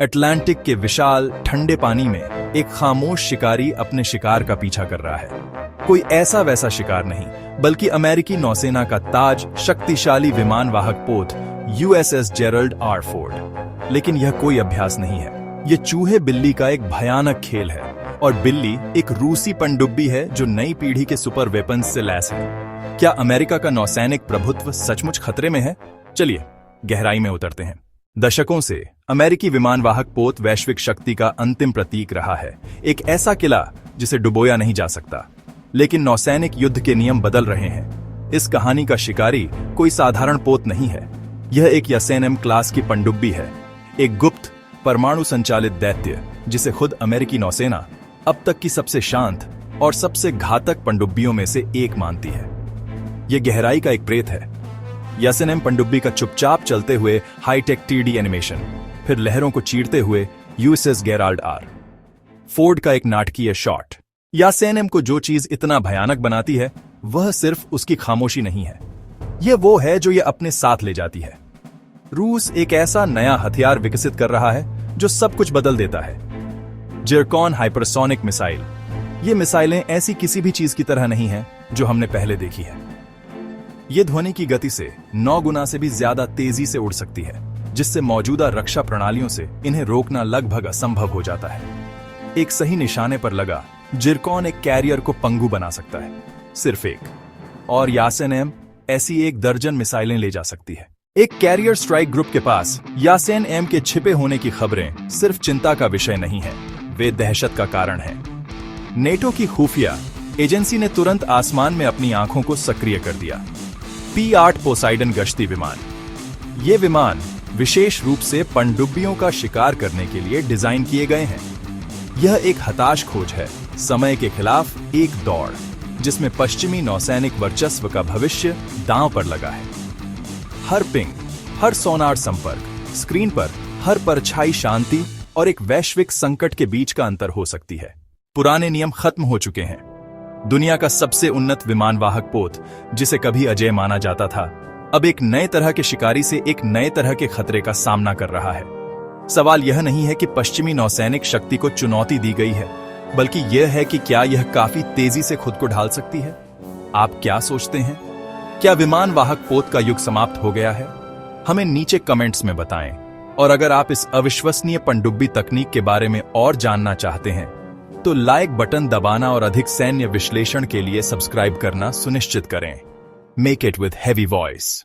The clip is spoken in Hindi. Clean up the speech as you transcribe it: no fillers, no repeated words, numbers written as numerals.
अटलांटिक के विशाल ठंडे पानी में एक खामोश शिकारी अपने शिकार का पीछा कर रहा है। कोई ऐसा वैसा शिकार नहीं, बल्कि अमेरिकी नौसेना का ताज शक्तिशाली विमान वाहक पोत USS जेरल्ड आर फोर्ड। लेकिन यह कोई अभ्यास नहीं है, यह चूहे बिल्ली का एक भयानक खेल है। और बिल्ली एक रूसी पनडुब्बी है जो नई पीढ़ी के सुपर वेपन्स से लैस है। क्या अमेरिका का नौसैनिक प्रभुत्व सचमुच खतरे में है? चलिए गहराई में उतरते हैं। दशकों से अमेरिकी विमान वाहक पोत वैश्विक शक्ति का अंतिम प्रतीक रहा है, एक ऐसा किला जिसे डुबोया नहीं जा सकता। लेकिन नौसैनिक युद्ध के नियम बदल रहे हैं। इस कहानी का शिकारी कोई साधारण पोत नहीं है, यह एक YSN-M क्लास की पनडुब्बी है, एक गुप्त परमाणु संचालित दैत्य जिसे खुद अमेरिकी नौसेना अब तक की सबसे शांत और सबसे घातक पनडुब्बियों में से एक मानती है। यह गहराई का एक प्रेत है। YSN-M पनडुब्बी का चुपचाप चलते हुए हाईटेक 3D एनिमेशन, फिर लहरों को चीरते हुए USS जेराल्ड आर फोर्ड का एक नाटकीय शॉट। YSN-M को जो चीज इतना भयानक बनाती है वह सिर्फ उसकी खामोशी नहीं है, यह वो है जो यह अपने साथ ले जाती है। रूस एक ऐसा नया हथियार विकसित कर रहा है जो सब कुछ बदल देता है, जिरकॉन हाइपरसोनिक मिसाइल। ये मिसाइलें ऐसी किसी भी चीज की तरह नहीं है जो हमने पहले देखी है। ये ध्वनि की गति से 9 गुना से भी ज्यादा तेजी से उड़ सकती है, जिससे मौजूदा रक्षा प्रणालियों से इन्हें रोकना लगभग असंभव हो जाता है। एक सही निशाने पर लगा जिरकॉन एक कैरियर को पंगु बना सकता है, सिर्फ एक। और YSN-M ऐसी 1 दर्जन मिसाइलें ले जा सकती है। एक कैरियर स्ट्राइक ग्रुप के पास YSN-M के छिपे होने की खबरें सिर्फ चिंता का विषय नहीं है, वे दहशत का कारण है। नेटो की खुफिया एजेंसी ने तुरंत आसमान में अपनी आंखों को सक्रिय कर दिया। P-8 पोसाइडन गश्ती विमान। ये विमान विशेष रूप से पनडुब्बियों का शिकार करने के लिए डिजाइन किए गए हैं। यह एक हताश खोज है, समय के खिलाफ एक दौड़, जिसमें पश्चिमी नौसैनिक वर्चस्व का भविष्य दांव पर लगा है। हर पिंग, हर सोनार संपर्क, स्क्रीन पर हर परछाई शांति और एक वैश्विक संकट के बीच का अंतर हो सकती है। पुराने नियम खत्म हो चुके हैं। दुनिया का सबसे उन्नत विमान वाहक पोत, जिसे कभी अजेय माना जाता था, अब एक नए तरह के शिकारी से एक नए तरह के खतरे का सामना कर रहा है। सवाल यह नहीं है कि पश्चिमी नौसैनिक शक्ति को चुनौती दी गई है, बल्कि यह है कि क्या यह काफी तेजी से खुद को ढाल सकती है। आप क्या सोचते हैं? क्या विमान वाहक पोत का युग समाप्त हो गया है? हमें नीचे कमेंट्स में बताएं। और अगर आप इस अविश्वसनीय पनडुब्बी तकनीक के बारे में और जानना चाहते हैं तो लाइक बटन दबाना और अधिक सैन्य विश्लेषण के लिए सब्सक्राइब करना सुनिश्चित करें। Make it with heavy voice.